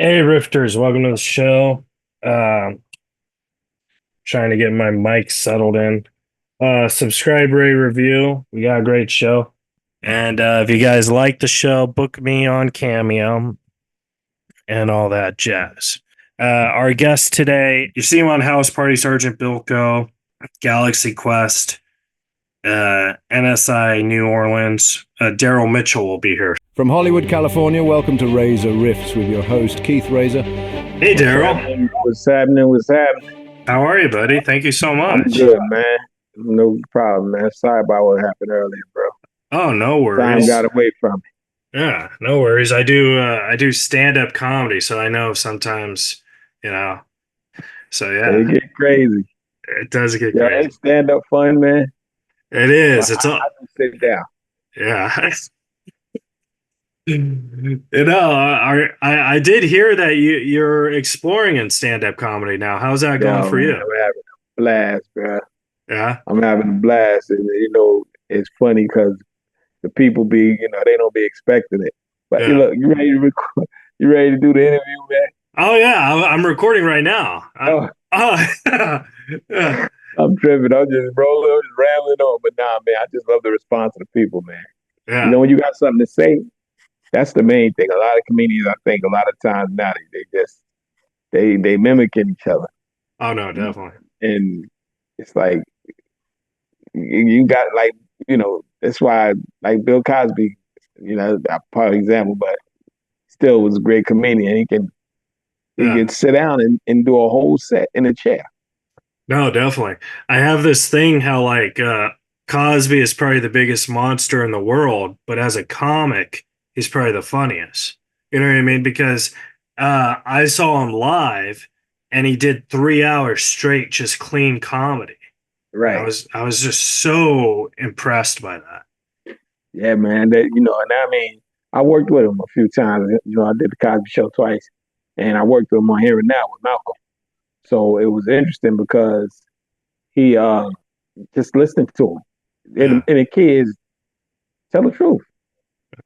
Hey, Rifters, welcome to the show. Um, Trying to get my mic settled in. Subscribe, rate, review. We got a great show. And if you guys like the show, book me on Cameo and all that jazz. Our guest today, you see him on House Party Sergeant Bilko, Galaxy Quest, NSI New Orleans. Daryl Mitchell will be here. From Hollywood, California, welcome to Reza Rifts with your host, Keith Reza. Hey, Daryl. What's happening? What's happening? How are you, buddy? Thank you so much. I'm good, man. No problem, man. Sorry about what happened earlier, bro. Oh, no Time worries. got away from me. Yeah, no worries. I do stand-up comedy, so I know sometimes, you know. So yeah, It get crazy. it does get Yeah, crazy. it's stand up fun, man. It is. But It's all I just sit down. yeah. I did hear that you're exploring in stand-up comedy now. How's that going Yo, for man, you? I'm having a blast, bro. Yeah. I'm having a blast. And, it's funny because the people they don't be expecting it. But Yeah. look, you ready to record? You ready to do the interview, man? Oh yeah, I'm recording right now. Oh, Yeah. I'm tripping. I'm just rolling, I'm just rambling on. But nah, man, I just love the response of the people, man. Yeah. When you got something to say, that's the main thing. A lot of comedians, I think, a lot of times now they mimicking each other, Oh no, definitely. and it's like you got that's why like Bill Cosby, a part example, but still was a great comedian. He Yeah. can sit down and do a whole set in a chair. No, definitely. I have this thing how Cosby is probably the biggest monster in the world, but as a comic, he's probably the funniest. You know what I mean? Because I saw him live and he did 3 hours straight just clean comedy. And I Right. was I was just so impressed by that. Yeah, man. And I mean, I worked with him a few times. I did the Cosby Show twice, and I worked with him on Here and Now with Malcolm. So it was interesting because he just listened to him. Yeah. And the kids tell the truth.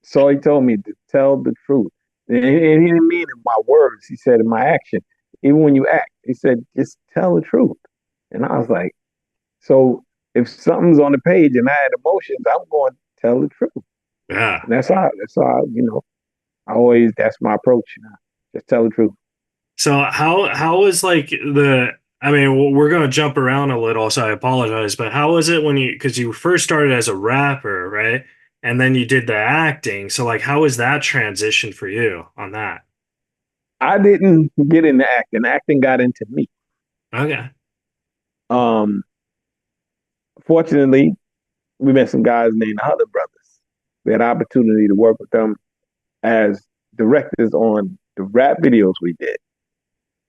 So he told me to tell the truth. And he didn't mean in my words, he said in my action. Even when you act, he said, just tell the truth. And I was like, so if something's on the page and I had emotions, I'm going to tell the truth. Yeah. And that's my approach. Just tell the truth. So how is like I mean, we're going to jump around a little, so I apologize, but how was it when because you first started as a rapper, right? And then you did the acting. So like how was that transition for you on that? I didn't get into acting. Acting got into me. Okay. Um, Fortunately, we met some guys named the Hutter Brothers. We had the opportunity to work with them as directors on the rap videos we did.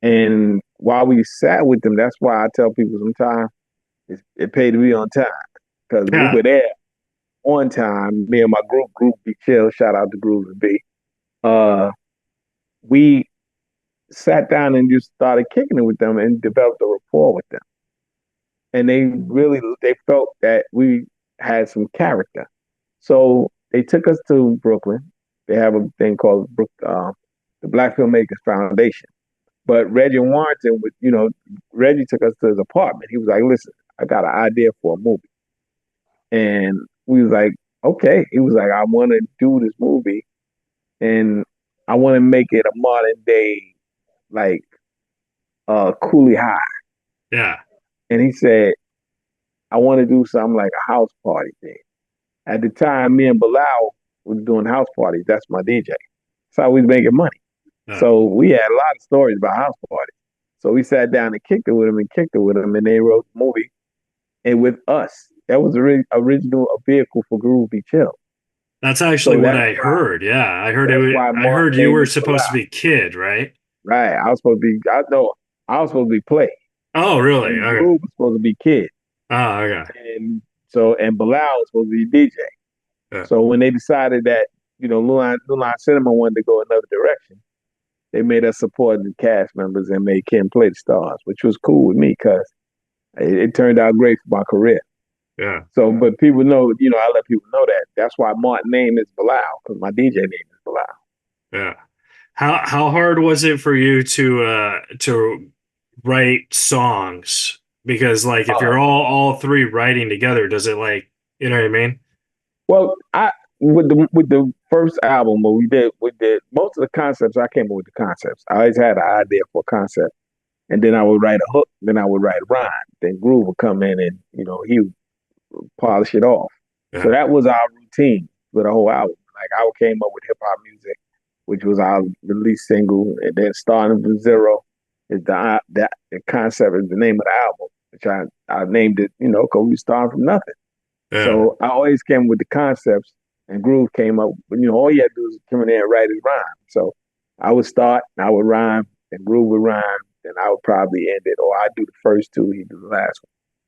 And while we sat with them, that's why I tell people sometimes it paid to be on time because we Yeah. were there on time. Me and my group Be Chill. Shout out to Groove and B. We sat down and just started kicking it with them and developed a rapport with them. And they felt that we had some character. So they took us to Brooklyn. They have a thing called the Black Filmmakers Foundation. But Reggie Warrington, Reggie took us to his apartment. He was like, listen, I got an idea for a movie. And we was like, okay. He was like, I want to do this movie and I want to make it a modern day, like, Coolie High. Yeah. And he said, I want to do something like a house party thing. At the time, me and Bilal was doing house parties. That's my DJ. That's how we was making money. Yeah. So we had a lot of stories about house parties. So we sat down and kicked it with them, and they wrote the movie. And with us, that was the original vehicle for Groove Be Chill. That's actually what I heard. Yeah. I heard I heard you were supposed to be Kid, right? Right. I was supposed to be I was supposed to be Play. Oh, really? And Okay. Groove was supposed to be Kid. Oh, okay. And Bilal was supposed to be DJ. Yeah. So when they decided that, Luline Cinema wanted to go another direction, they made us support the cast members and made Ken play the stars, which was cool with me because it turned out great for my career. Yeah. So, but people know, I let people know that. That's why Martin's name is Bilal, because my DJ name is Bilal. Yeah. How hard was it for you to write songs? Because like if Uh, you're all three writing together, does it like you know what I mean? well, I with the first album, what we did most of the concepts. I came up with the concepts. I always had an idea for a concept, and then I would write a hook. Then I would write a rhyme. Then Groove would come in, and he would polish it off. So Yeah. that was our routine for the whole album. Like I came up with hip hop music, which was our release single, and then starting from zero is the concept is the name of the album, which I named it, because we started from nothing. Yeah. So I always came with the concepts, and Groove came up. All you had to do is come in there and write his rhyme. So I would start, and I would rhyme, and Groove would rhyme, and I would probably end it, or I'd do the first two, he'd do the last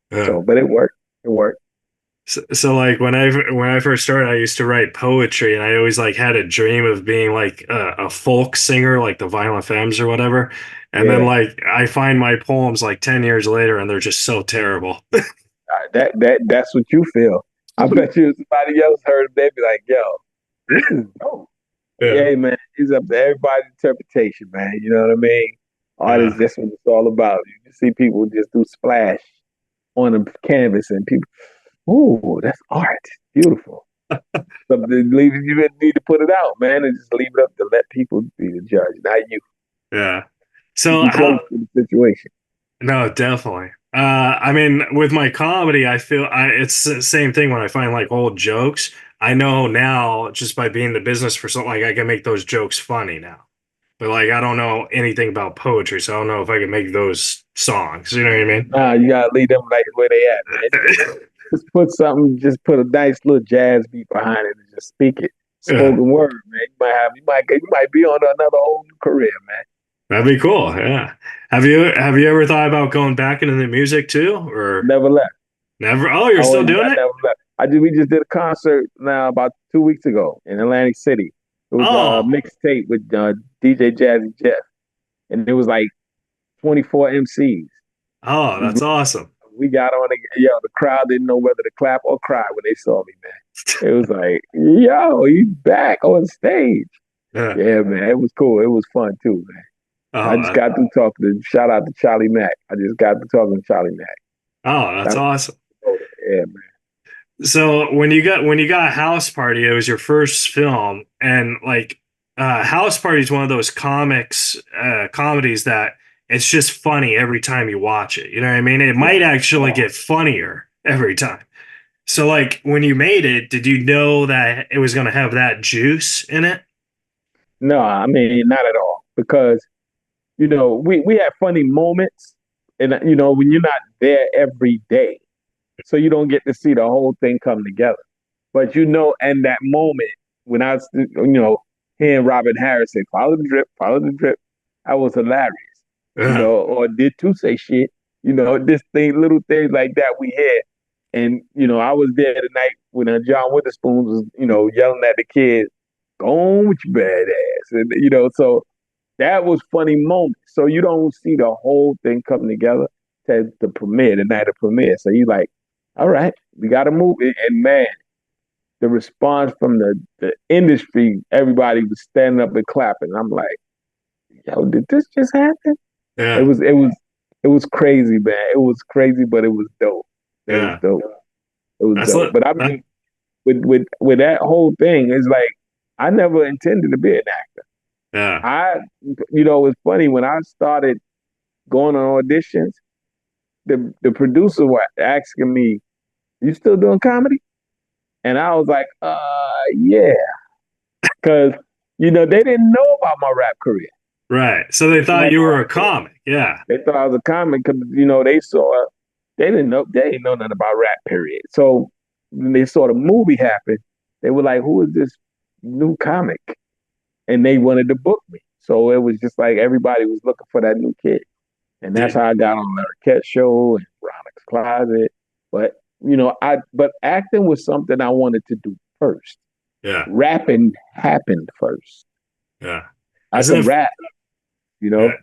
one. Yeah. So, but it worked. It worked. So like when I first started, I used to write poetry, and I always like had a dream of being like a folk singer, like the Violent Femmes or whatever. And then Yeah. like I find my poems like 10 years later, and they're just so terrible. That's what you feel. I bet you if somebody else heard, they'd be like, "Yo, this is dope." Yeah. Yeah, man, it's up to everybody's interpretation, man. You know what I mean? Yeah. Artists, that's what it's all about. You can see people just do splash on a canvas, and people, ooh, that's art, beautiful. But you didn't need to put it out, man, and just leave it up to let people be the judge, not you. Yeah. You So too close how to the situation. no, definitely. I mean, with my comedy, it's the same thing when I find like old jokes. I know now just by being in the business for something like I can make those jokes funny now. But like I don't know anything about poetry, so I don't know if I can make those songs. You know what I mean? Nah, you gotta leave them like where they at, man. Just put something, just put a nice little jazz beat behind it and just speak it. Yeah, Spoken word, man. You might be on to another whole new career, man. that'd be cool. Yeah. Have you ever thought about going back into the music too, or Never left. never? Oh, you're still doing I it? never left. We just did a concert now about 2 weeks ago in Atlantic City. It was a Oh, mixtape with DJ Jazzy Jeff, and it was like 24 MCs. oh, that's awesome. We got on it. Yo, the crowd didn't know whether to clap or cry when they saw me, man. It was like, yo, he's back on stage. Yeah. Yeah, man, it was cool. It was fun too, man. I Oh, just got through talking to shout out to Charlie Mack. I just got to talking to Charlie Mack. that's That, awesome. yeah, man. So when you got House Party, it was your first film, and like House Party is one of those comedies that it's just funny every time you watch it. You know what I mean? It Yeah. might actually No, get funnier every time. So like when you made it, did you know that it was going to have that juice in it? no, I mean not at all. Because we have funny moments, and when you're not there every day, so you don't get to see the whole thing come together. But in that moment when I was, hearing Robin Harris say, follow the drip," I was hilarious. Yeah. Or did to say shit, this thing, little things like that we had. And, I was there the night when John Witherspoon was, yelling at the kids, "Go on with your bad ass." And, so that was funny moment. So you don't see the whole thing coming together to the premiere, the night of premiere. So you like, all right, we got to move it. And man, the response from the industry, everybody was standing up and clapping. I'm like, yo, did this just happen? It Yeah. was it was it was crazy, man. It was crazy, but it was dope. It was Yeah. dope. It was That's dope. But I that, mean, with that whole thing, it's like I never intended to be an actor. yeah. I, it's funny when I started going on auditions, the producer was asking me, "You still doing comedy?" And I was like, yeah, because they didn't know about my rap career. Right. So they They thought had you no were a idea. comic. Yeah. They thought I was a comic because they didn't know nothing about rap. Period. So when they saw the movie happen, they were like, "Who is this new comic?" And they wanted to book me. So it was just like everybody was looking for that new kid. And that's Did, how I got on the Arquette show and Veronica's Closet. But but acting was something I wanted to do first. yeah. Rapping happened first. Yeah. I Isn't could it? rap, you Yeah. know.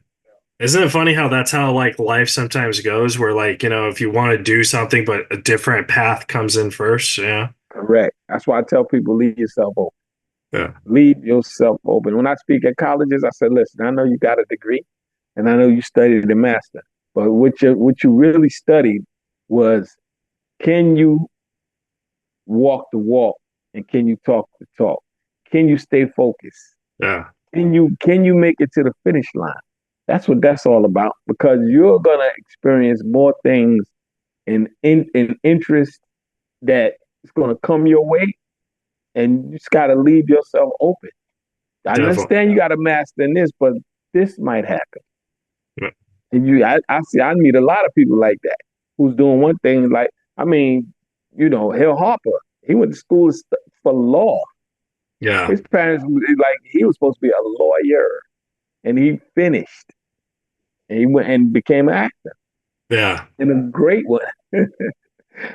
Isn't it funny how that's how like life sometimes goes, where like, if you want to do something, but a different path comes in first. Yeah. Correct. That's why I tell people leave yourself open. Yeah. Leave yourself open. When I speak at colleges, I said, listen, I know you got a degree and I know you studied the master, but what you really studied was, can you walk the walk and can you talk the talk? Can you stay focused? Yeah. Can you make it to the finish line? That's what that's all about, because you're gonna experience more things in interest that is gonna come your way, and you just gotta leave yourself open. I Definitely. understand you gotta master in this, but this might happen. Yeah. And I see, I meet a lot of people like that who's doing one thing. Like, I mean, Hill Harper, he went to school for law. Yeah. His parents, like, he was supposed to be a lawyer, and he finished, and he went and became an actor, Yeah. and a great one. His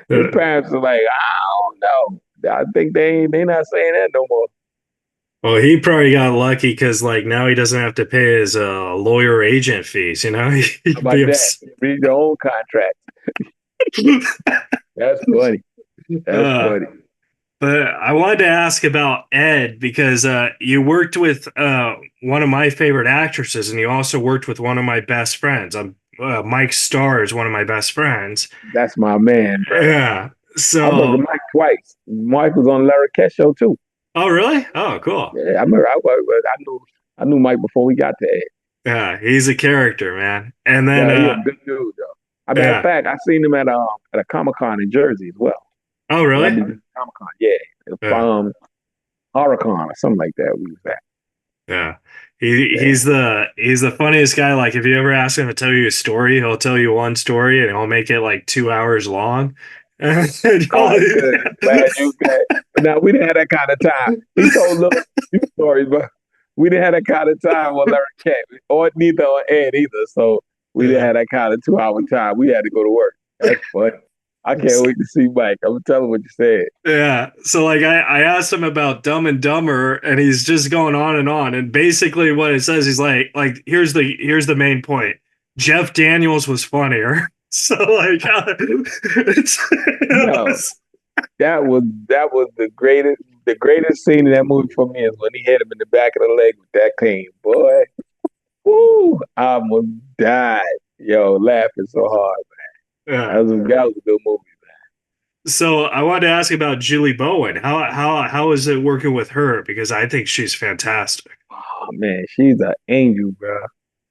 Uh, parents are like, I don't know. I think they not saying that no more. well, he probably got lucky because like now he doesn't have to pay his lawyer agent fees. He How could be about that? ups- Read your own contract. That's funny. That's uh, funny. but I wanted to ask about Ed because you worked with one of my favorite actresses, and you also worked with one of my best friends. Mike Starr is one of my best friends. That's my man, bro. Yeah. I worked with So, Mike twice. Mike was on Larry Kess show too. oh really? Oh, cool. Yeah, I remember. I knew Mike before we got to Ed. Yeah, he's a character, man. And then, Yeah, he a good dude though. As a matter of yeah. fact, I seen him at a Comic-Con in Jersey as well. Oh When I really? did Comic-Con, yeah, Yeah. HorrorCon or something like that. We was at. Yeah. He Yeah. he's the funniest guy. Like if you ever ask him to tell you a story, he'll tell you one story and he'll make it like 2 hours long. And All right, good. Glad you good. But now we didn't have that kind of time. He told little few stories, but we didn't have that kind of time on Larry Cat, or neither on Ed either. So we didn't yeah. have that kind of 2 hour time. We had to go to work. That's funny. I can't wait to see Mike. I'm telling what you said. Yeah. So like I asked him about Dumb and Dumber and he's just going on and on. And basically what it says, he's like, here's the main point. Jeff Daniels was funnier. So like it's it Yo, was, that was the greatest scene in that movie for me is when he hit him in the back of the leg with that cane. Boy, woo, I almost died. Yo, laughing so hard. yeah. That was a good movie. So I wanted to ask about Julie Bowen. How is it working with her? Because I think she's fantastic. Oh man, she's an angel, bro.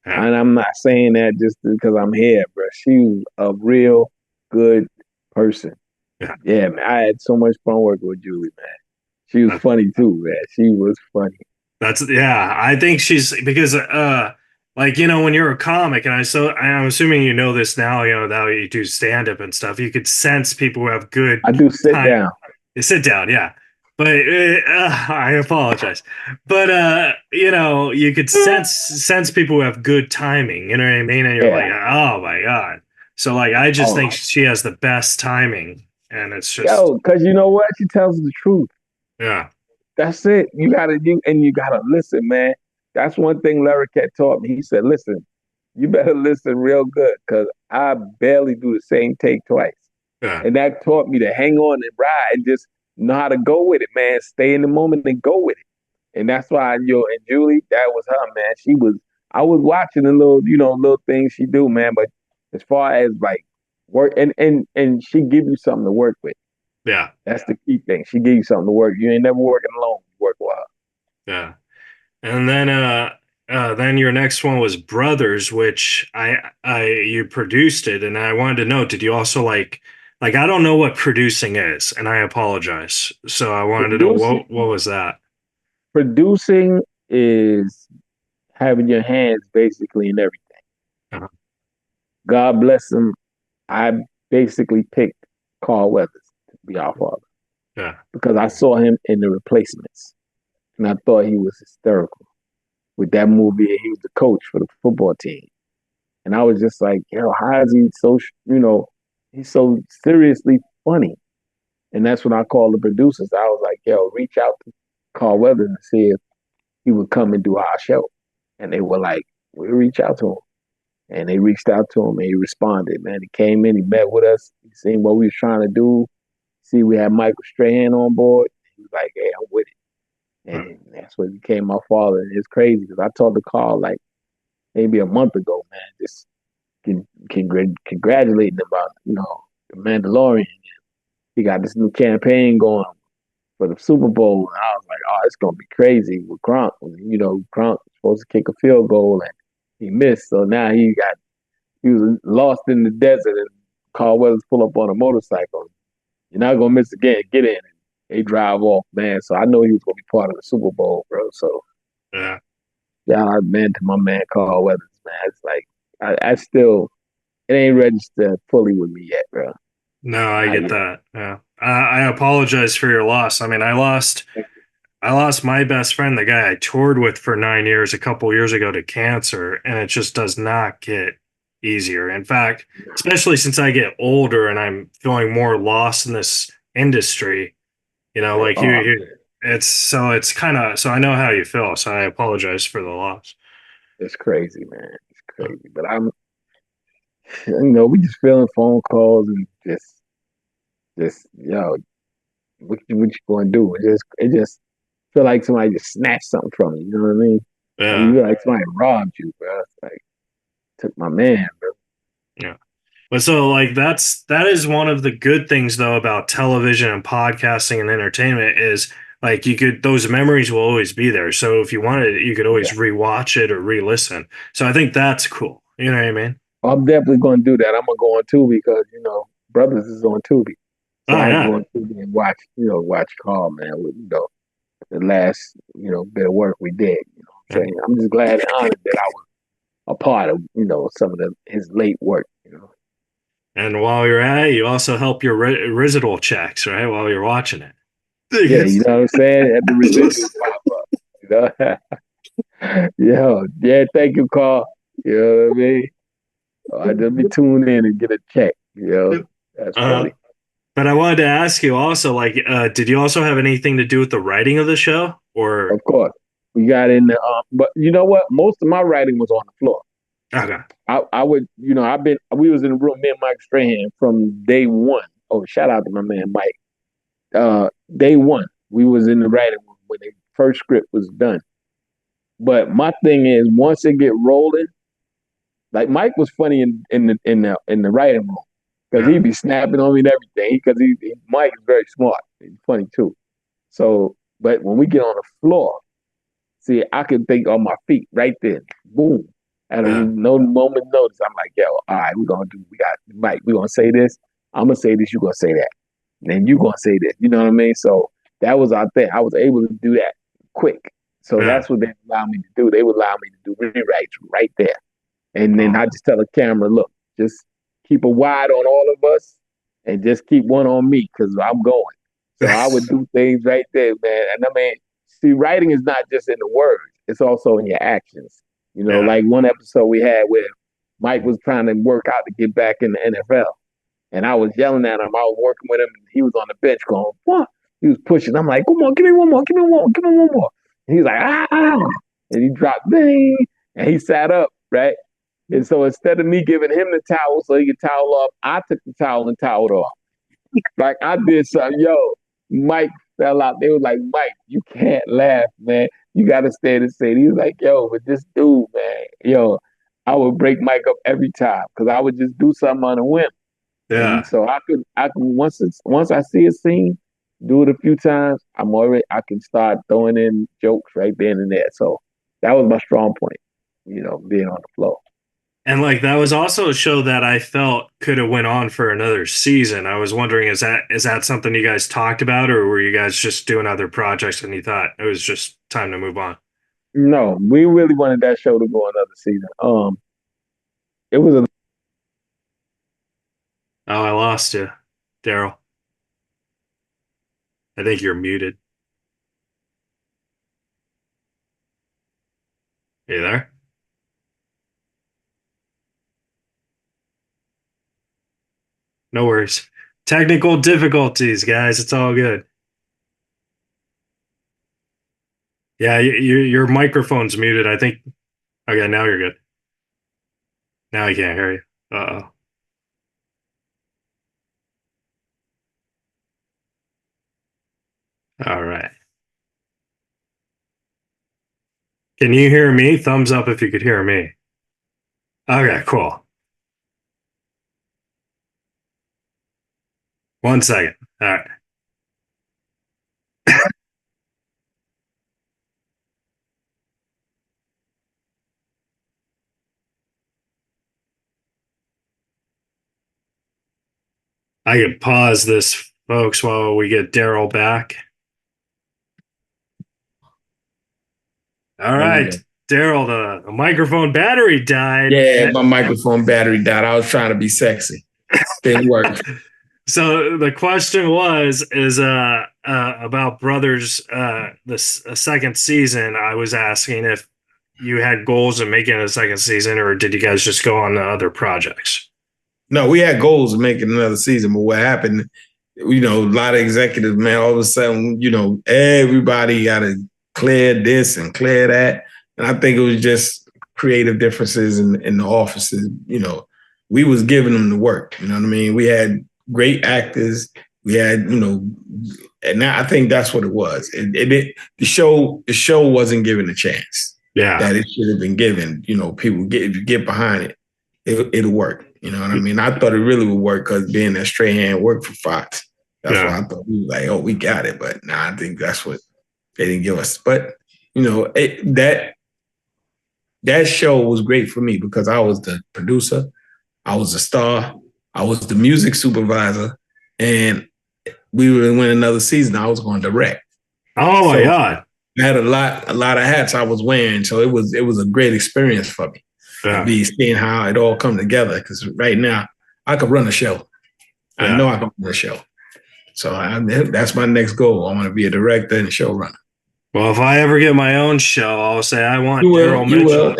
Yeah. And I'm not saying that just because I'm here, bro. She's a real good person. Yeah. Yeah, man. I had so much fun working with Julie, man. She was Uh, funny too, man. She was funny. That's yeah. I think she's because like when you're a comic and I'm assuming you know this now, now you do stand up and stuff, you could sense people who have good I do sit time. down. They sit down, yeah. But I apologize. But you could sense people who have good timing, you know what I mean? And you're like, Yeah. "Oh my God." So like I just think Oh, she has the best timing and it's just yo, because you know what? She tells the truth. yeah. That's it. You gotta listen, man. That's one thing Larry Cat taught me. He said, listen, you better listen real good because I barely do the same take twice. Yeah. And that taught me to hang on and ride and just know how to go with it, man. Stay in the moment and go with it. And that's why, and Julie, that was her, man. I was watching the little things she do, man. But as far as like work, and she give you something to work with. Yeah. That's the key thing. She give you something to work. You ain't never working alone. You work with her. Yeah. And then your next one was Brothers, which I you produced it, and I wanted to know, did you also like I don't know what producing is, and I apologize. So I wanted to know Producing, what was that? producing is having your hands basically in everything. Uh-huh. God bless him. I basically picked Carl Weathers to be our father Yeah. because I saw him in The Replacements, and I thought he was hysterical with that movie. He was the coach for the football team, and I was just like, yo, how is he so? He's so seriously funny, and that's when I called the producers. I was like, yo, reach out to Carl Weathers and see if he would come and do our show, and they were like, we'll reach out to him. And they reached out to him and he responded, man. He came in, he met with us, he seen what we was trying to do. See, we had Michael Strahan on board. He was like, hey, I'm with it. Huh. and that's what became my father. And it's crazy because I told the call like maybe a month ago, man, just congratulating about the Mandalorian. He got this new campaign going for the Super Bowl, and I was like, oh, it's gonna be crazy with Gronk. Gronk was supposed to kick a field goal and he missed, so now he was lost in the desert, and Carl Weathers pull up on a motorcycle. You're not gonna miss again. Get in. And they drive off, man. So I know he was gonna be part of the Super Bowl, bro. So Yeah. shout out, man, to my man Carl Weathers, man. It's like I still it ain't registered fully with me yet, bro. No, I Not get yet. that. Yeah. I apologize for your loss. I mean, I lost my best friend, the guy I toured with for 9 years, a couple years ago to cancer, and it just does not get easier. In fact, especially since I get older and I'm feeling more lost in this industry, like Oh it's kind of, so I know how you feel. So I apologize for the loss. it's crazy, man. It's crazy. But we just feeling phone calls and just what you gonna do? It just feel like somebody just snatched something from you. You know what I mean? Like you Yeah. feel like somebody robbed you, bro. It's like took my man, bro. Yeah. But so like that is one of the good things though about television and podcasting and entertainment is like you could those memories will always be there. So if you wanted, you could Yeah. always rewatch it or re-listen. So I think that's cool. You know what I mean? I'm definitely gonna do that. I'm gonna go on Tubi because Brothers is on Tubi, so Oh I can go yeah. on Tubi and watch Carl, man. With the last bit of work we did. Yeah. What I'm saying I'm just glad and honored that I was a part of some of his late work. And while you're at it, you also help your residual checks, right? While you're watching it. Yeah, you know what I'm saying. Had the residuals pop up. Yeah. Thank you, Carl. You know what I mean? I just be tuned in and get a check. That's uh, funny. but I wanted to ask you also, like, did you also have anything to do with the writing of the show? Or Of course, we got in there, but you know what? Most of my writing was on the floor. okay. I would, we was in the room, me and Mike Strahan from day one. Oh, shout out to my man Mike. Day one, we was in the writing room when the first script was done. But my thing is, once it get rolling, like Mike was funny in the writing room because Yeah. he'd be snapping on me and everything. Because Mike is very smart. He's funny too. So, but when we get on the floor, see, I can think on my feet right then. Boom. At a Yeah. no moment notice, I'm like, yo, all right, we got Mike, we're gonna say this. I'm gonna say this, you're gonna say that. And then you're gonna say this. You know what I mean? So that was our thing. I was able to do that quick. So Yeah. that's what they allowed me to do. They would allow me to do rewrites right there. And then Oh. I just tell the camera, look, just keep a wide on all of us and just keep one on me because I'm going. So I would do things right there, man. And I mean, see, writing is not just in the words, it's also in your actions. Yeah. Like one episode we had where Mike was trying to work out to get back in the NFL. And I was yelling at him. I was working with him. And he was on the bench going, what? He was pushing. I'm like, come on, give me one more, give me one, give me one more. And he's like, ah. And he dropped, ding. And he sat up, right? And so instead of me giving him the towel so he could towel off, I took the towel and toweled off. Like I did something. Yo, Mike fell out. They was like, Mike, you can't laugh, man. You gotta stay in the seat. He was like, yo, but this dude, man, yo, I would break Mike up every time because I would just do something on a whim. And Yeah. so I could once I see a scene, do it a few times, I can start throwing in jokes right then and there. So that was my strong point, being on the floor. And like that was also a show that I felt could have went on for another season. I was wondering, is that something you guys talked about, or were you guys just doing other projects and you thought it was just time to move on? No, we really wanted that show to go another season. It was a Oh, I lost you, Daryl. I think you're muted. Are you there? No worries. Technical difficulties, guys. It's all good. Yeah, your microphone's muted. I think. Okay, now you're good. Now I can't hear you. Uh oh. All right. Can you hear me? Thumbs up if you could hear me. Okay, cool. 1 second. All right. I can pause this, folks, while we get Daryl back. All right, Daryl, the microphone battery died. Yeah, my microphone battery died. I was trying to be sexy. Didn't work. So the question is about Brothers, the second season. I was asking if you had goals of making a second season, or did you guys just go on to other projects? No, we had goals of making another season, but what happened, a lot of executives, man, all of a sudden, everybody got to clear this and clear that. And I think it was just creative differences in the offices. We was giving them the work. You know what I mean? We had great actors. We had, and I think that's what it was. The show wasn't given a chance. Yeah. That it should have been given. People if you get behind it, it'll work. You know what I mean? I thought it really would work because being that Strahan worked for Fox. That's why I thought we were like, oh, we got it. But I think that's what they didn't give us. But that show was great for me because I was the producer, I was the star, I was the music supervisor, and we were going to win another season. I was going to direct. Oh my God! I had a lot of hats I was wearing, so it was a great experience for me. Yeah. Be seeing how it all come together. Because right now I could run a show. Yeah. I know I can run a show. So that's my next goal. I want to be a director and a showrunner. Well, if I ever get my own show, I'll say I want Daryl Mitchell.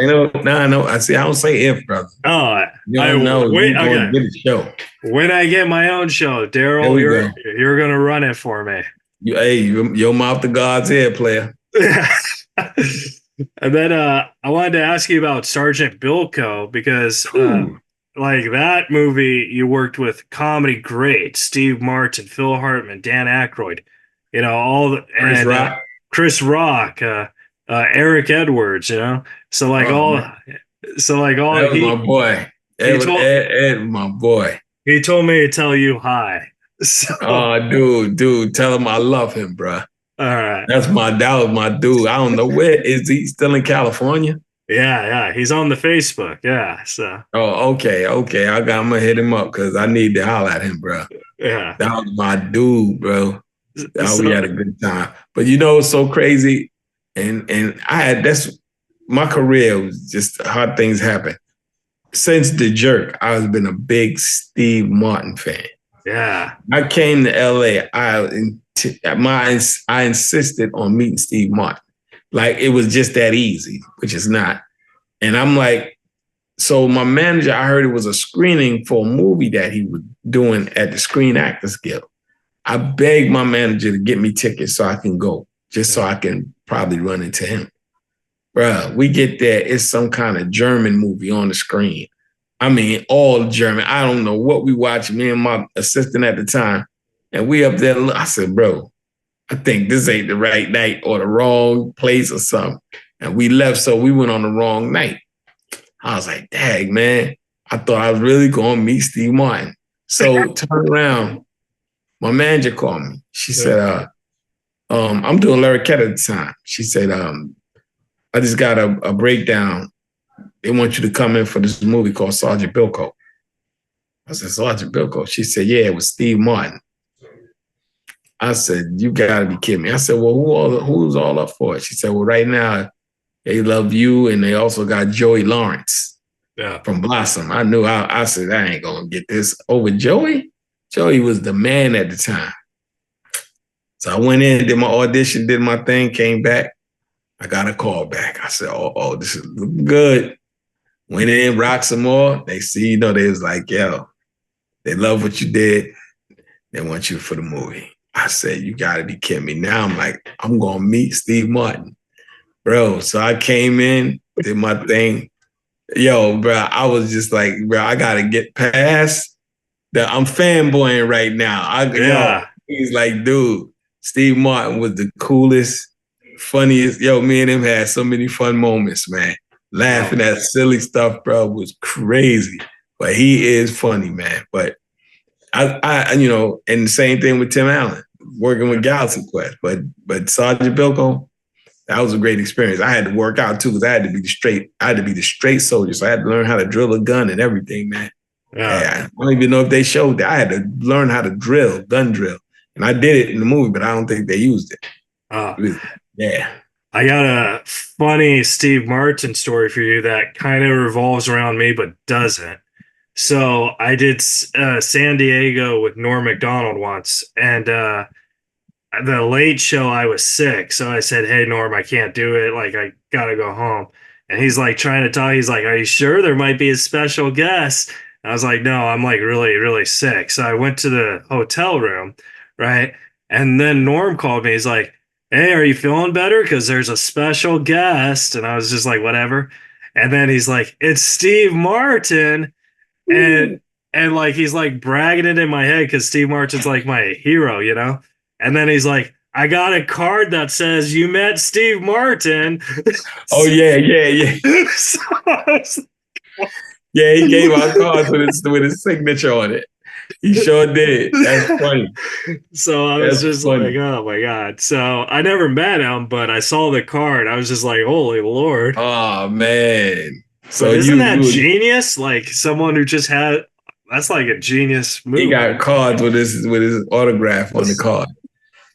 I know. I don't say if, brother. Oh, you know. Wait, okay. Get a show. When I get my own show, Daryl, you're gonna run it for me. Your mouth to God's ear, player. And then I wanted to ask you about Sergeant Bilko because like that movie, you worked with comedy greats Steve Martin, Phil Hartman, Dan Aykroyd, Chris Rock, Eric Edwards, So like that was my boy. Ed, my boy. He told me to tell you hi. So, dude, tell him I love him, bro. All right. That was my dude. I don't know where is he still in California? Yeah. He's on the Facebook. Yeah. So. Oh, okay. I'm gonna hit him up because I need to holler at him, bro. Yeah. That was my dude, bro. We had a good time. But it's so crazy. And that's my career was just how things happen. Since The Jerk, I've been a big Steve Martin fan. Yeah. I came to LA. I insisted on meeting Steve Martin. Like it was just that easy, which is not. And I'm like, so my manager, I heard it was a screening for a movie that he was doing at the Screen Actors Guild. I begged my manager to get me tickets so I can go, just so I can probably run into him. Bruh, we get there, it's some kind of German movie on the screen. I mean, all German. I don't know what we watched, me and my assistant at the time. And we up there, I said, bro, I think this ain't the right night or the wrong place or something. And we left, so we went on the wrong night. I was like, dang, man, I thought I was really going to meet Steve Martin. So turn around, my manager called me. She said, I'm doing Larriquette at the time. She said, I just got a breakdown. They want you to come in for this movie called Sergeant Bilko. I said, Sergeant Bilko? She said, yeah, it was Steve Martin. I said, you gotta be kidding me. I said, well, who's all up for it? She said, well, right now, they love you, and they also got Joey Lawrence from Blossom. I knew, I said, I ain't gonna get this over Joey. Joey was the man at the time. So I went in, did my audition, did my thing, came back. I got a call back. I said, oh, this is looking good. Went in, rocked some more. They see, they was like, yo, they love what you did. They want you for the movie. I said, you gotta be kidding me. Now I'm like, I'm gonna meet Steve Martin. Bro, so I came in, did my thing. Yo, bro, I was just like, bro, I gotta get past that. I'm fanboying right now. He's like, dude, Steve Martin was the coolest funniest. Yo, me and him had so many fun moments, man. Laughing at silly stuff, bro, was crazy. But he is funny, man. But I and the same thing with Tim Allen, working with Galaxy Quest. But Sergeant Bilko, that was a great experience. I had to work out too because I had to be the straight soldier. So I had to learn how to drill a gun and everything, man. Yeah. I don't even know if they showed that. I had to learn how to gun drill. And I did it in the movie, but I don't think they used it. Yeah. I got a funny Steve Martin story for you that kind of revolves around me, but doesn't. So I did San Diego with Norm Macdonald once, and the late show I was sick. So I said, "Hey, Norm, I can't do it. Like, I got to go home." And he's like trying to talk. He's like, "Are you sure there might be a special guest?" And I was like, "No, I'm like really, really sick." So I went to the hotel room, right? And then Norm called me. He's like, "Hey, are you feeling better? Because there's a special guest." And I was just like, whatever. And then he's like, "It's Steve Martin." And like he's like bragging it in my head because Steve Martin's like my hero, you know? And then he's like, "I got a card that says you met Steve Martin." Oh, yeah. So I was Yeah, he gave out cards with his signature on it. He sure did. That's funny. So I was just like, oh my God. So I never met him, but I saw the card. I was just like, holy Lord. Oh, man. So isn't that genius? Like someone who just that's like a genius move. He got cards with his autograph on the card.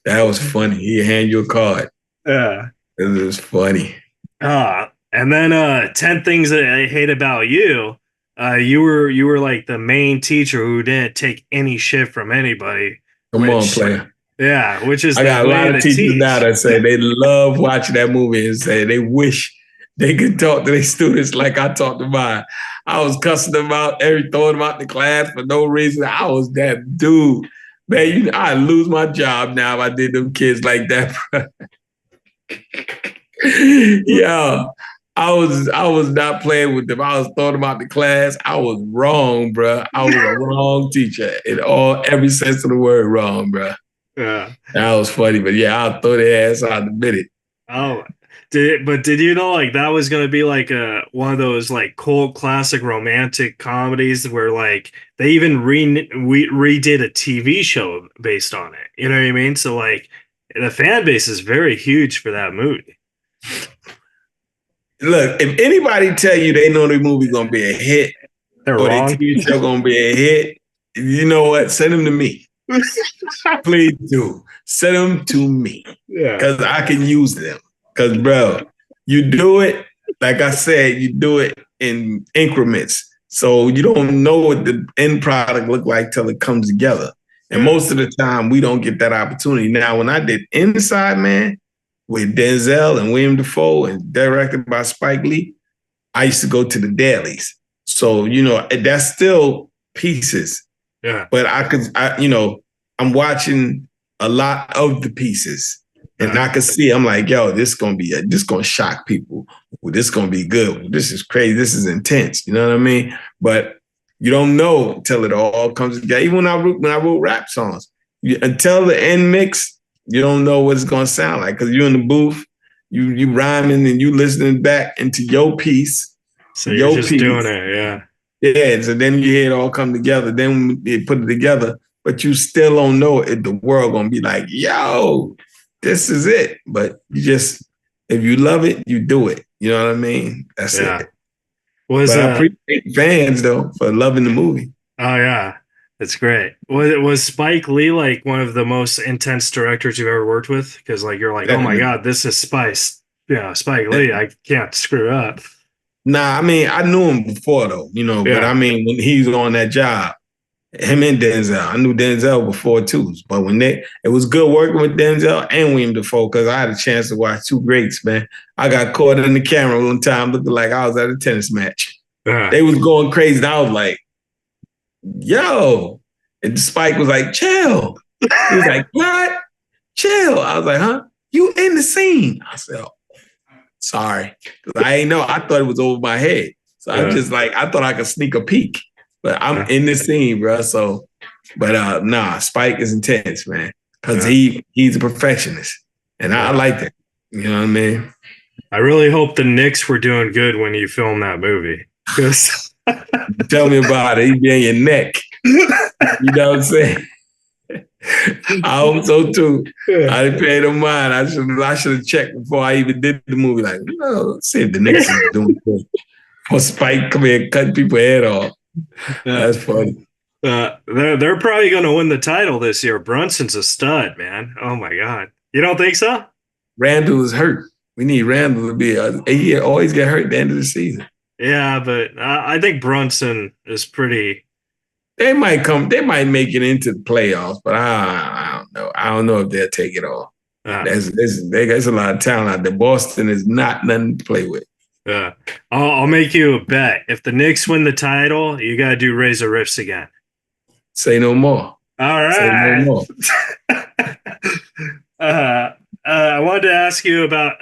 That was funny. He hand you a card. Yeah. It was funny. And then 10 things that I hate about you. You were like the main teacher who didn't take any shit from anybody. Come on, player. Yeah, which is I got a lot of teachers now that say they love watching that movie and say they wish they could talk to their students like I talked to mine. I was cussing them out, throwing them out the class for no reason. I was that dude. Man, I'd lose my job now if I did them kids like that, bro. Yeah. I was not playing with them. I was throwing them out the class. I was wrong, bro. I was a wrong teacher in every sense of the word wrong, bro. Yeah. That was funny, but yeah, I'll throw their ass out the minute. Oh, did you know like that was gonna be like one of those like cult classic romantic comedies where like they even redid a TV show based on it? You know what I mean? So like the fan base is very huge for that movie. Look, if anybody tell you they know the movie's gonna be a hit, they're or wrong. the TV show gonna be a hit, you know what? Send them to me. Please do. Send them to me. Yeah. Because I can use them. Because, bro, you do it, like I said, you do it in increments. So you don't know what the end product look like till it comes together. And most of the time, we don't get that opportunity. Now, when I did Inside Man with Denzel and William Dafoe and directed by Spike Lee, I used to go to the dailies. So, that's still pieces. Yeah. But I'm watching a lot of the pieces. And I can see, I'm like, yo, this gonna shock people. Well, this gonna be good. This is crazy. This is intense. You know what I mean? But you don't know until it all comes together. Even when I wrote rap songs, until the end mix, you don't know what it's gonna sound like because you're in the booth, you rhyming and you listening back into your piece. So you're just doing it, yeah. Yeah. So then you hear it all come together. Then they put it together, but you still don't know if the world gonna be like, yo, this is it. But if you love it, you do it. You know what I mean? That's it. But I appreciate fans though for loving the movie. Oh yeah, that's great. Was Spike Lee like one of the most intense directors you've ever worked with? Because like you're like, oh my God, this is Spike Lee. I can't screw up. Nah, I mean I knew him before though, But I mean when he was on that job, him and Denzel. I knew Denzel before too, but it was good working with Denzel and William Dafoe because I had a chance to watch two greats, man. I got caught in the camera one time looking like I was at a tennis match. They was going crazy. And I was like, yo. And Spike was like, chill. He was like, what? Chill. I was like, huh? You in the scene. I said, oh, sorry. Because I ain't know. I thought it was over my head. So I'm just like, I thought I could sneak a peek. But I'm in the scene, bro. So, but Spike is intense, man, because he's a perfectionist, and I like that. You know what I mean? I really hope the Knicks were doing good when you filmed that movie. Because Tell me about it. He be in your neck. You know what I'm saying? I hope so too. I didn't pay no mind. I should have checked before I even did the movie. Like, let's see if the Knicks is doing good. Or Spike come here and cut people's head off. That's funny. They're probably going to win the title this year. Brunson's a stud, man. Oh my God. You don't think so? Randall is hurt. We need Randall to be he always get hurt at the end of the season. Yeah, but I think Brunson is pretty. They might make it into the playoffs, but I don't know. I don't know if they'll take it all. There's a lot of talent out there. Boston is not nothing to play with. Yeah, I'll make you a bet. If the Knicks win the title, you got to do Reza Rifts again. Say no more. All right. Say no more. I wanted to ask you about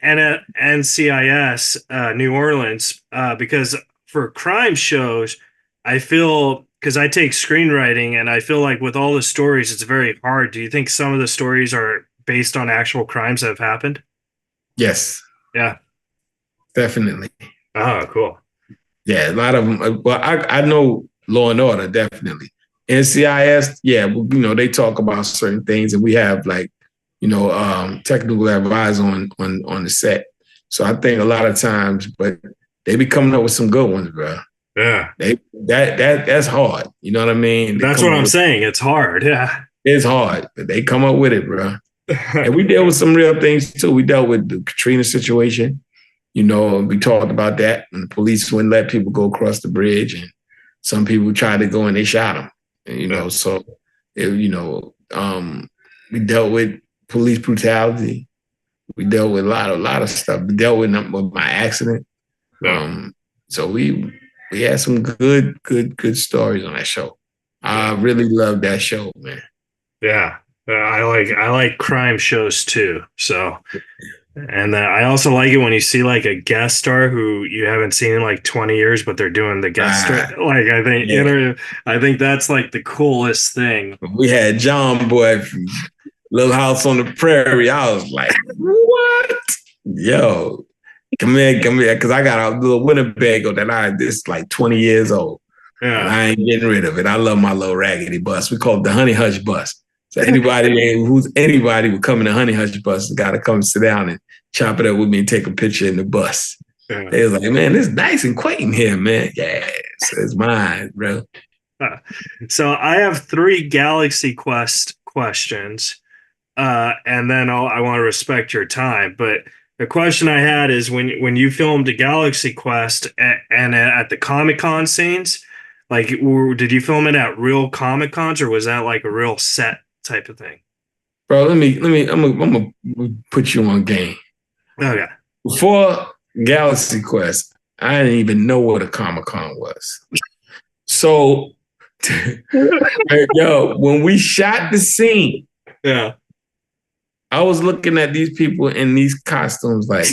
NCIS New Orleans because for crime shows, I feel because I take screenwriting and I feel like with all the stories, it's very hard. Do you think some of the stories are based on actual crimes that have happened? Yes. Yeah. Definitely. Oh, cool. Yeah, a lot of them. Well, I know Law and Order, definitely. NCIS, yeah, they talk about certain things, and we have technical advisors on the set. So I think a lot of times, but they be coming up with some good ones, bro. Yeah. That's hard. You know what I mean? That's what I'm saying. It's hard. Yeah. It's hard, but they come up with it, bro. And we dealt with some real things too. We dealt with the Katrina situation. We talked about that, and the police wouldn't let people go across the bridge, and some people tried to go and they shot them. And, so we dealt with police brutality. We dealt with a lot of stuff. We dealt with my accident. So we had some good stories on that show. I really love that show, man. Yeah, I like crime shows too. So, and I also like it when you see like a guest star who you haven't seen in like 20 years, but they're doing the guest star. Like I think that's like the coolest thing. We had John Boy from Little House on the Prairie. I was like, what? Yo, come here, because I got a little Winnebago that this like 20 years old. Yeah. And I ain't getting rid of it. I love my little raggedy bus. We call it the Honey Hush bus. So anybody would come in the Honey Hush bus got to come sit down and chop it up with me and take a picture in the bus. Yeah. They was like, man, it's nice and quaint here, man. Yeah, so it's mine, bro. So I have 3 Galaxy Quest questions, and then I want to respect your time. But the question I had is when you filmed a Galaxy Quest and at the Comic-Con scenes, like did you film it at real Comic-Cons or was that like a real set type of thing? Bro, I'm gonna put you on game. Okay. Before Galaxy Quest, I didn't even know what a Comic-Con was. So, when we shot the scene, yeah, I was looking at these people in these costumes like,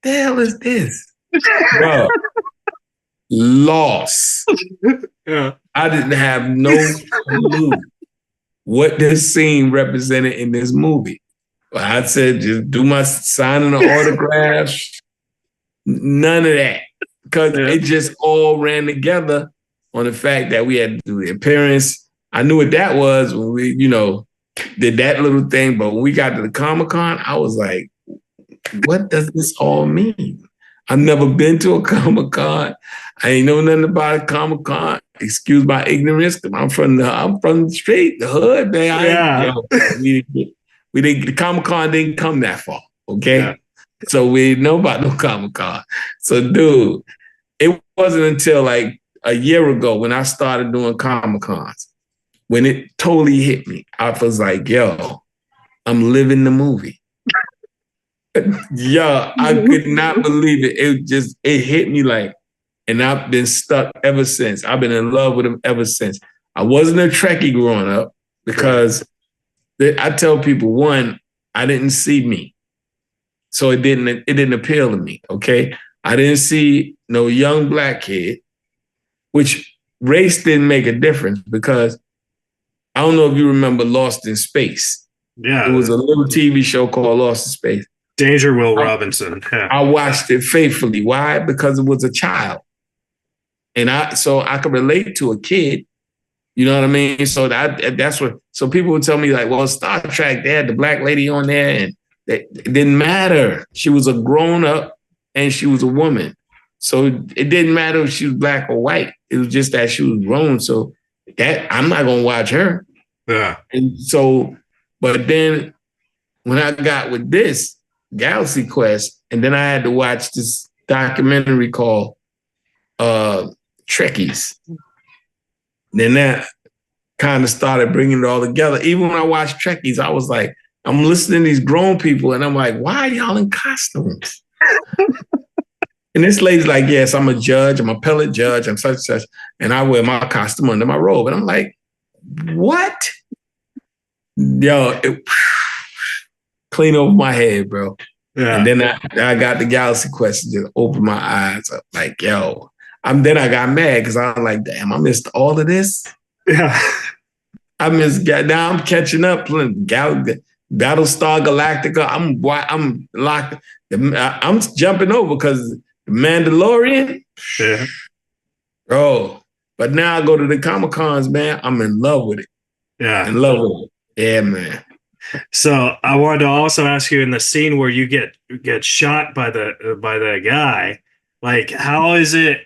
the hell is this? Bro, lost. Yeah. I didn't have no clue what this scene represented in this movie. But I said, just do my signing the autographs. None of that. Because it just all ran together on the fact that we had to do the appearance. I knew what that was when we, did that little thing. But when we got to the Comic-Con, I was like, what does this all mean? I've never been to a Comic-Con. I ain't know nothing about a Comic-Con. Excuse my ignorance. I'm from the street, the hood, man. The Comic-Con didn't come that far. Okay. Yeah. So we didn't know about no Comic-Con. So dude, it wasn't until like a year ago when I started doing Comic-Cons when it totally hit me. I was like, yo, I'm living the movie. Yo, I could not believe it. It hit me like, and I've been stuck ever since. I've been in love with him ever since. I wasn't a Trekkie growing up because I tell people, one, I didn't see me. So it didn't appeal to me, okay? I didn't see no young black kid, which race didn't make a difference because I don't know if you remember Lost in Space. Yeah. It was a little TV show called Lost in Space. Danger Will Robinson. Yeah. I watched it faithfully. Why? Because it was a child. And so I could relate to a kid. You know what I mean? So that's what. So people would tell me like, well, Star Trek, they had the black lady on there, and it didn't matter. She was a grown up, and she was a woman. So it didn't matter if she was black or white. It was just that she was grown. So that I'm not gonna watch her. Yeah. And so, but then when I got with this Galaxy Quest, and then I had to watch this documentary called Trekkies. Then that kind of started bringing it all together. Even when I watched Trekkies, I was like, I'm listening to these grown people, and I'm like, why are y'all in costumes? And this lady's like, yes, I'm a judge. I'm a appellate judge. I'm such and such. And I wear my costume under my robe. And I'm like, what? Yo, clean over my head, bro. Yeah. And then I got the Galaxy Quest, just opened my eyes up like, yo. Then I got mad because I'm like, damn, I missed all of this. Yeah. Now I'm catching up. Battlestar Galactica. I'm locked. I'm jumping over because the Mandalorian. Yeah. Oh, but now I go to the Comic-Cons, man. I'm in love with it. Yeah. In love with it. Yeah, man. So I wanted to also ask you in the scene where you get shot by the guy, like how is it?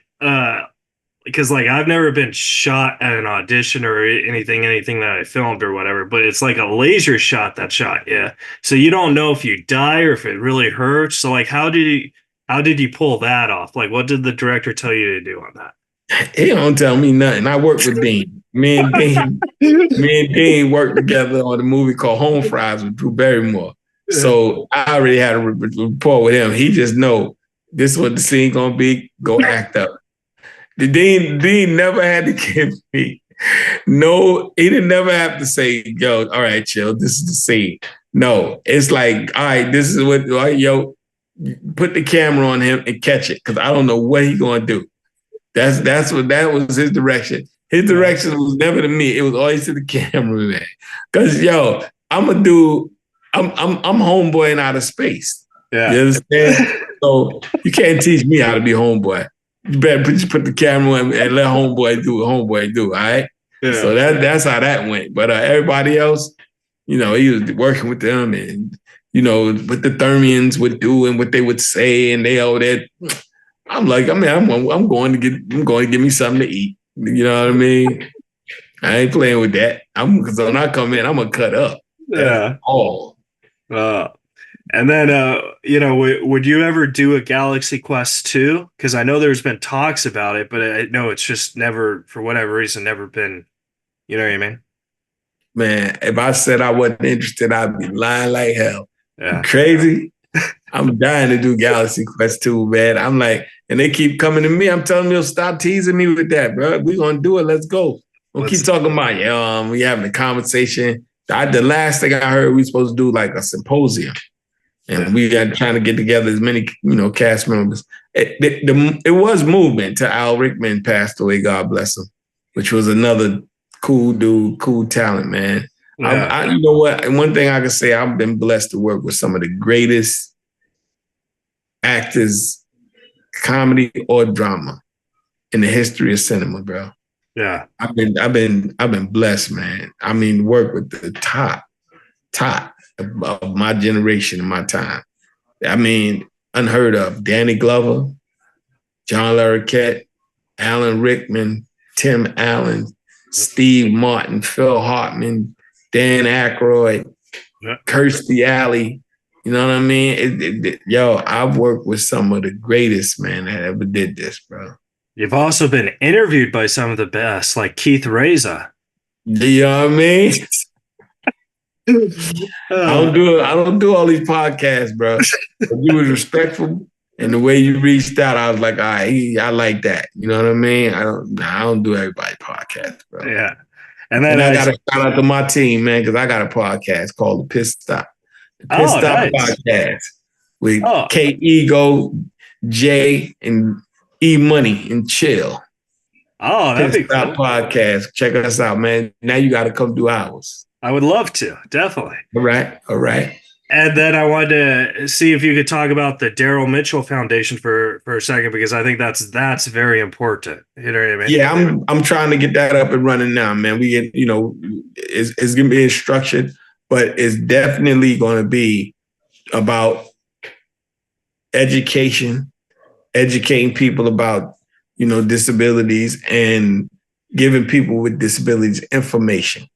Because like I've never been shot at an audition or anything that I filmed or whatever, but it's like a laser shot that shot you. So you don't know if you die or if it really hurts. So like how did you pull that off? Like what did the director tell you to do on that? He don't tell me nothing. I work with Dean. Me and Dean worked together on a movie called Home Fries with Drew Barrymore. So I already had a rapport with him. He just know this is what the scene gonna be. Go act up. The Dean never had to give me no. He didn't never have to say, "Yo, all right, chill. This is the scene." No, it's like, all right, this is what. All right, yo, put the camera on him and catch it because I don't know what he gonna do. That was his direction. His direction was never to me. It was always to the camera, man. Because yo, I'm a dude. I'm homeboy in outer space. Yeah. You understand? So you can't teach me how to be homeboy. You better just put the camera on and let homeboy do what homeboy do. All right. Yeah. So that's how that went. But everybody else, you know, he was working with them and you know what the Thermians would do and what they would say and they all that. I'm like, I mean, I'm going to get me something to eat. You know what I mean? I ain't playing with that. Because when I come in, I'm gonna cut up. Yeah. All. And then, you know, would you ever do a Galaxy Quest 2? Because I know there's been talks about it, but I know it's just never, for whatever reason, never been. You know what I mean? Man, if I said I wasn't interested, I'd be lying like hell. Yeah. Crazy. I'm dying to do Galaxy Quest 2, man. I'm like, and they keep coming to me. I'm telling them, stop teasing me with that, bro. We're going to do it. Let's go. We'll keep talking about, we having a conversation. The last thing I heard, we supposed to do like a symposium. And we got trying to get together as many, you know, cast members. It was movement till Al Rickman passed away, God bless him, which was another cool dude, cool talent, man. Yeah. You know what? One thing I can say, I've been blessed to work with some of the greatest actors, comedy or drama, in the history of cinema, bro. Yeah, I've been blessed, man. I mean, work with the top of my generation and my time. I mean, unheard of. Danny Glover, John Larroquette, Alan Rickman, Tim Allen, Steve Martin, Phil Hartman, Dan Aykroyd, Kirstie Alley. You know what I mean? Yo, I've worked with some of the greatest, man, that ever did this, bro. You've also been interviewed by some of the best, like Keith Reza. You know what I mean? I don't do all these podcasts, bro. But you was respectful, and the way you reached out, I was like, all right, I like that. You know what I mean? I don't do everybody's podcast, bro. Yeah. And then I got to shout out to my team, man, because I got a podcast called The Piss Stop. The Piss Stop Podcast with K Ego, Jay, and E Money and Chill. Oh, that'd be cool. Podcast. Check us out, man. Now you got to come do ours. I would love to, definitely. All right. All right. And then I wanted to see if you could talk about the Daryl Mitchell Foundation for a second, because I think that's very important. You know what I mean? Yeah, I'm trying to get that up and running now, man. We get, it's gonna be structured, but it's definitely gonna be about education, educating people about, disabilities and giving people with disabilities information.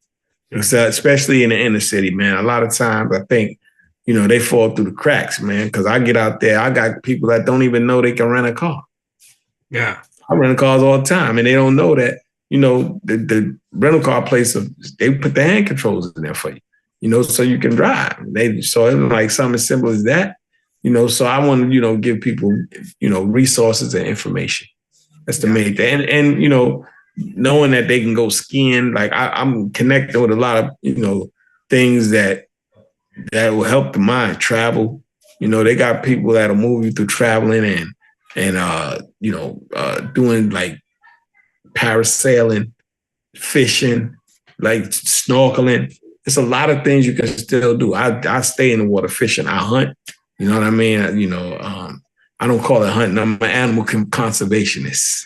So, especially in the inner city, man. A lot of times I think, they fall through the cracks, man. Cause I get out there, I got people that don't even know they can rent a car. Yeah. I rent cars all the time and they don't know that, the rental car place, they put the hand controls in there for you, so you can drive. So it's like something as simple as that, so I want to, give people, resources and information. That's the main thing. And knowing that they can go skiing, like I'm connected with a lot of, things that will help the mind. Travel, they got people that'll move you through traveling and doing like parasailing, fishing, like snorkeling. It's a lot of things you can still do. I stay in the water fishing. I hunt. You know what I mean? I don't call it hunting. I'm an animal conservationist.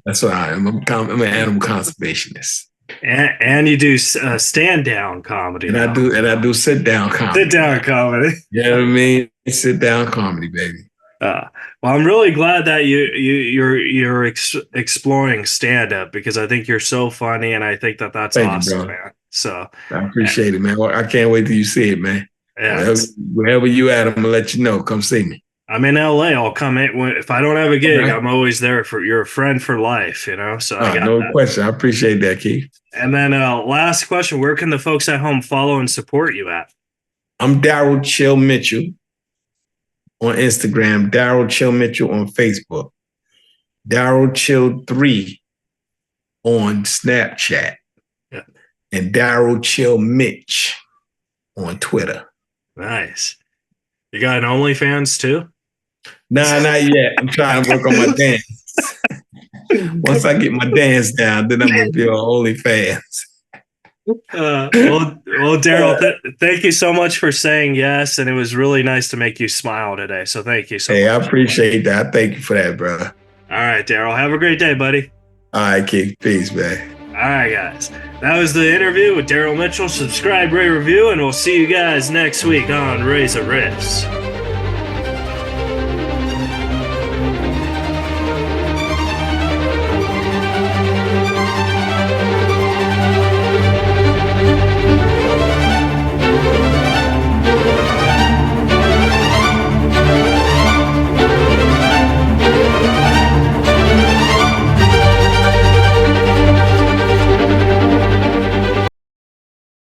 That's what I am. I'm an animal conservationist. And you do stand down comedy. And I do sit down comedy. Sit down comedy. You know what I mean? Sit down comedy, baby. Well, I'm really glad that you're exploring stand up, because I think you're so funny, and I think that's Thank awesome, you, man. So I appreciate it, man. Well, I can't wait till you see it, man. Yeah, wherever you at, I'm gonna let you know. Come see me. I'm in LA. I'll come in if I don't have a gig. Okay. I'm always there you're a friend for life, So I got no that. question. I appreciate that, Keith. And then last question: where can the folks at home follow and support you at? I'm Daryl Chill Mitchell on Instagram, Daryl Chill Mitchell on Facebook, Daryl Chill 3 on Snapchat, and Daryl Chill Mitch on Twitter. Nice. You got an OnlyFans too? Nah, not yet. I'm trying to work on my dance. Once I get my dance down, then I'm gonna be on OnlyFans. Well, Daryl, thank you so much for saying yes, and it was really nice to make you smile today. So thank you so much. I appreciate that. Thank you for that, brother. All right, Daryl. Have a great day, buddy. All right, Keith. Peace, man. All right, guys. That was the interview with Daryl Mitchell. Subscribe, rate, review, and we'll see you guys next week on Reza Rifts.